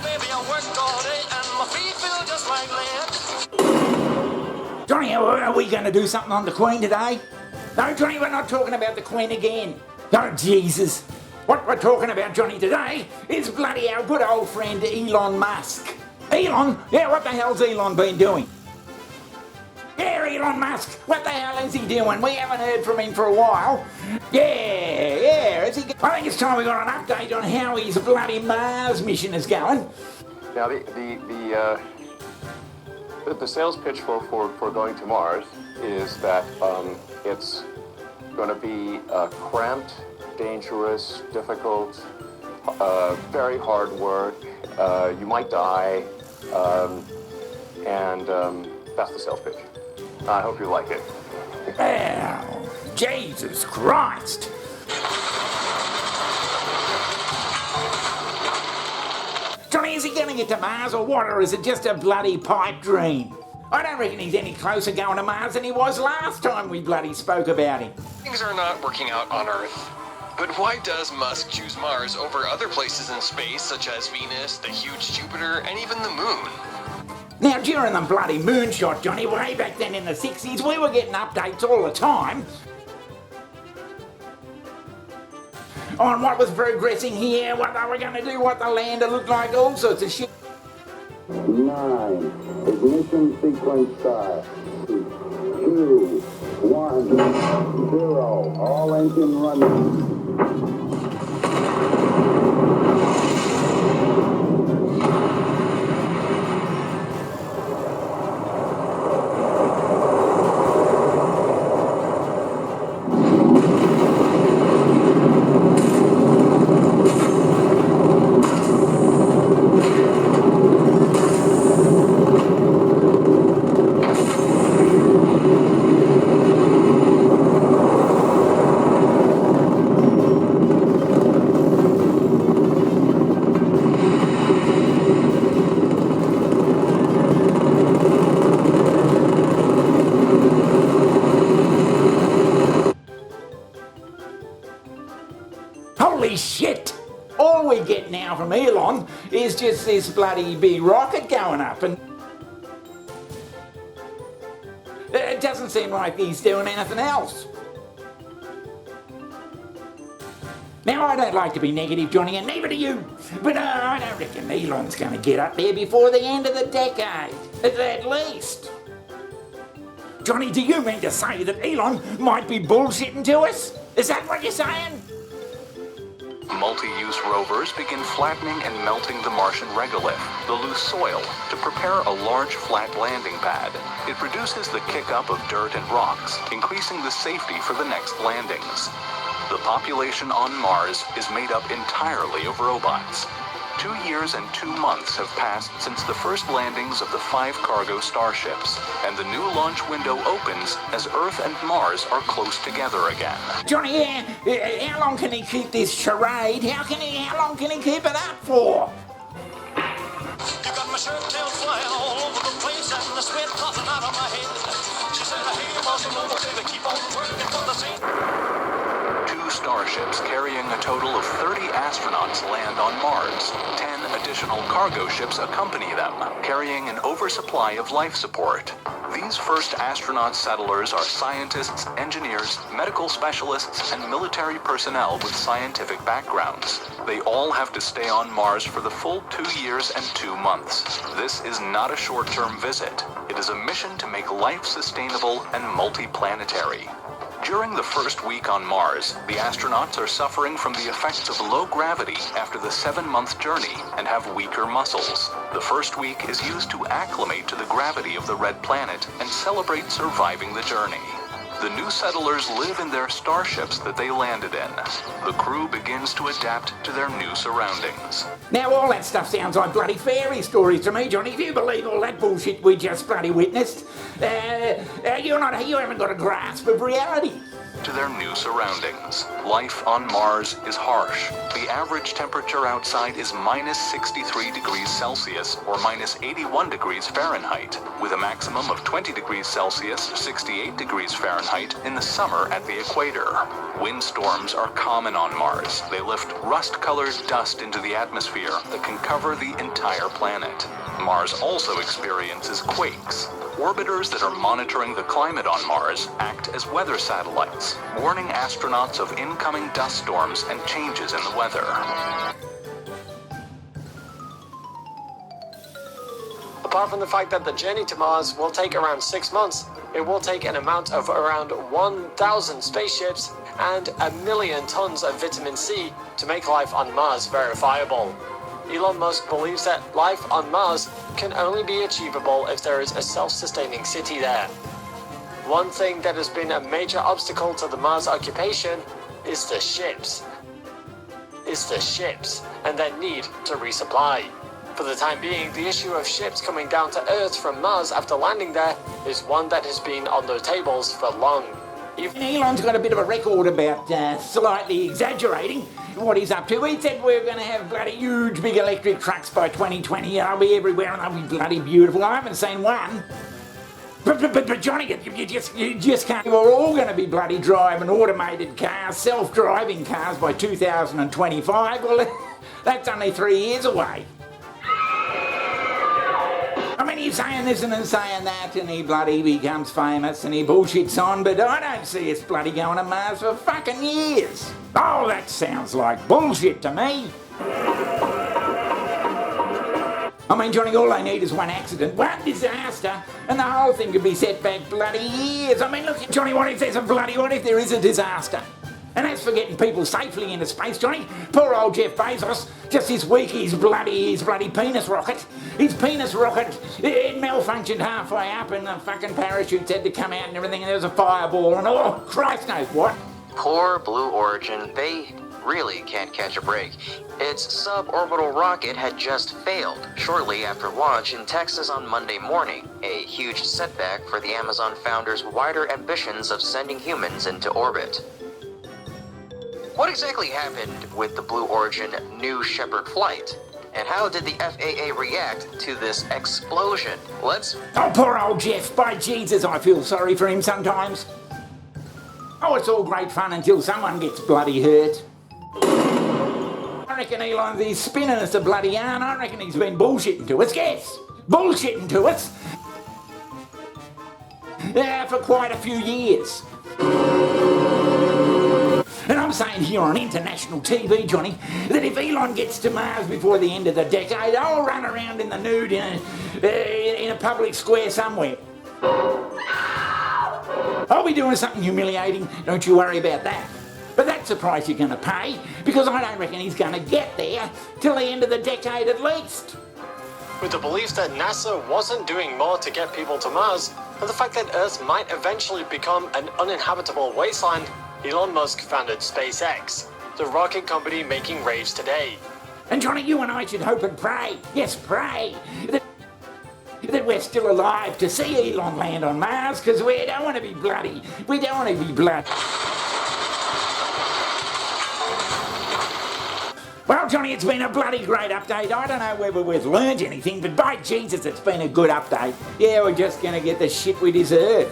baby, I worked all day and my feet feel just like lead. Johnny, are we going to do something on the Queen today? No, Johnny, we're not talking about the Queen again. Oh, Jesus. What we're talking about, Johnny, today is bloody our good old friend Elon Musk. Elon? Yeah, what the hell's Elon been doing? Yeah, Elon Musk, what the hell is he doing? We haven't heard from him for a while. Yeah, is he? I think it's time we got an update on how his bloody Mars mission is going. Now, the sales pitch for going to Mars is that it's going to be cramped, dangerous, difficult, very hard work. You might die, and that's the sales pitch. I hope you like it. Well, Jesus Christ. Johnny, is he going to get to Mars or what, or is it just a bloody pipe dream? I don't reckon he's any closer going to Mars than he was last time we bloody spoke about him. Things are not working out on Earth. But why does Musk choose Mars over other places in space, such as Venus, the huge Jupiter, and even the Moon? Now, during the bloody moonshot, Johnny, way back then in the 60s, we were getting updates all the time on what was progressing here, what they were going to do, what the lander looked like, all sorts of shit. 9. Ignition sequence start. 2, 1, 0. All engine running. Holy shit! All we get now from Elon is just this bloody big rocket going up, and it doesn't seem like he's doing anything else. Now, I don't like to be negative, Johnny, and neither do you, but I don't reckon Elon's going to get up there before the end of the decade, at least. Johnny, do you mean to say that Elon might be bullshitting to us? Is that what you're saying? Multi-use rovers begin flattening and melting the Martian regolith, the loose soil, to prepare a large flat landing pad. It reduces the kick-up of dirt and rocks, increasing the safety for the next landings. The population on Mars is made up entirely of robots. 2 years and 2 months have passed since the first landings of the 5 cargo starships, and the new launch window opens as Earth and Mars are close together again. Johnny, how long can he keep this charade? How long can he keep it up for? You got my shirt tail flying all over the place and the sweat popping out of my head. She said, hey, boss, baby, keep on working for the same. 2 starships carrying a total of 30 astronauts land on Mars. 10 additional cargo ships accompany them, carrying an oversupply of life support. These first astronaut settlers are scientists, engineers, medical specialists, and military personnel with scientific backgrounds. They all have to stay on Mars for the full 2 years and 2 months. This is not a short-term visit. It is a mission to make life sustainable and multi-planetary. During the first week on Mars, the astronauts are suffering from the effects of low gravity after the 7-month journey and have weaker muscles. The first week is used to acclimate to the gravity of the red planet and celebrate surviving the journey. The new settlers live in their starships that they landed in. The crew begins to adapt to their new surroundings. Now, all that stuff sounds like bloody fairy stories to me, Johnny. If you believe all that bullshit we just bloody witnessed, you haven't got a grasp of reality. to their new surroundings. Life on Mars is harsh. The average temperature outside is minus 63 degrees Celsius or minus 81 degrees Fahrenheit, with a maximum of 20 degrees Celsius, 68 degrees Fahrenheit in the summer at the equator. Windstorms are common on Mars. They lift rust-colored dust into the atmosphere that can cover the entire planet. Mars also experiences quakes. Orbiters that are monitoring the climate on Mars act as weather satellites, warning astronauts of incoming dust storms and changes in the weather. Apart from the fact that the journey to Mars will take around 6 months, it will take an amount of around 1,000 spaceships and 1 million tons of vitamin C to make life on Mars verifiable. Elon Musk believes that life on Mars can only be achievable if there is a self-sustaining city there. One thing that has been a major obstacle to the Mars occupation is the ships. And their need to resupply. For the time being, the issue of ships coming down to Earth from Mars after landing there is one that has been on the tables for long. Elon's got a bit of a record about slightly exaggerating what he's up to. He said we're going to have bloody huge big electric trucks by 2020. They'll be everywhere and they'll be bloody beautiful. I haven't seen one. But Johnny, you just can't. We're all going to be bloody driving automated cars, self-driving cars by 2025. Well, that's only 3 years away. I mean, he's saying this and saying that, and he bloody becomes famous and he bullshits on, but I don't see us bloody going to Mars for fucking years. Oh, that sounds like bullshit to me. I mean, Johnny, all they need is one accident, one disaster, and the whole thing could be set back bloody years. I mean, look, Johnny, what if there is a disaster? And as for getting people safely into space, Johnny, poor old Jeff Bezos, just this week his bloody penis rocket, it malfunctioned halfway up and the fucking parachutes had to come out and everything, and there was a fireball and oh, Christ knows what. Poor Blue Origin, they really can't catch a break. Its suborbital rocket had just failed shortly after launch in Texas on Monday morning, a huge setback for the Amazon founder's wider ambitions of sending humans into orbit. What exactly happened with the Blue Origin New Shepard flight? And how did the FAA react to this explosion? Oh, poor old Jeff. By Jesus, I feel sorry for him sometimes. Oh, it's all great fun until someone gets bloody hurt. I reckon Elon, he's spinning us a bloody yarn. I reckon he's been bullshitting to us. Yes, bullshitting to us. For quite a few years. And I'm saying here on international TV, Johnny, that if Elon gets to Mars before the end of the decade, I'll run around in the nude in a public square somewhere. I'll be doing something humiliating, don't you worry about that. But that's the price you're going to pay, because I don't reckon he's going to get there till the end of the decade at least. With the belief that NASA wasn't doing more to get people to Mars, and the fact that Earth might eventually become an uninhabitable wasteland, Elon Musk founded SpaceX, the rocket company making waves today. And Johnny, you and I should hope and pray, yes, pray, that we're still alive to see Elon land on Mars, because we don't want to be bloody. We don't want to be bloody. Well, Johnny, it's been a bloody great update. I don't know whether we've learned anything, but by Jesus, it's been a good update. Yeah, we're just going to get the shit we deserve.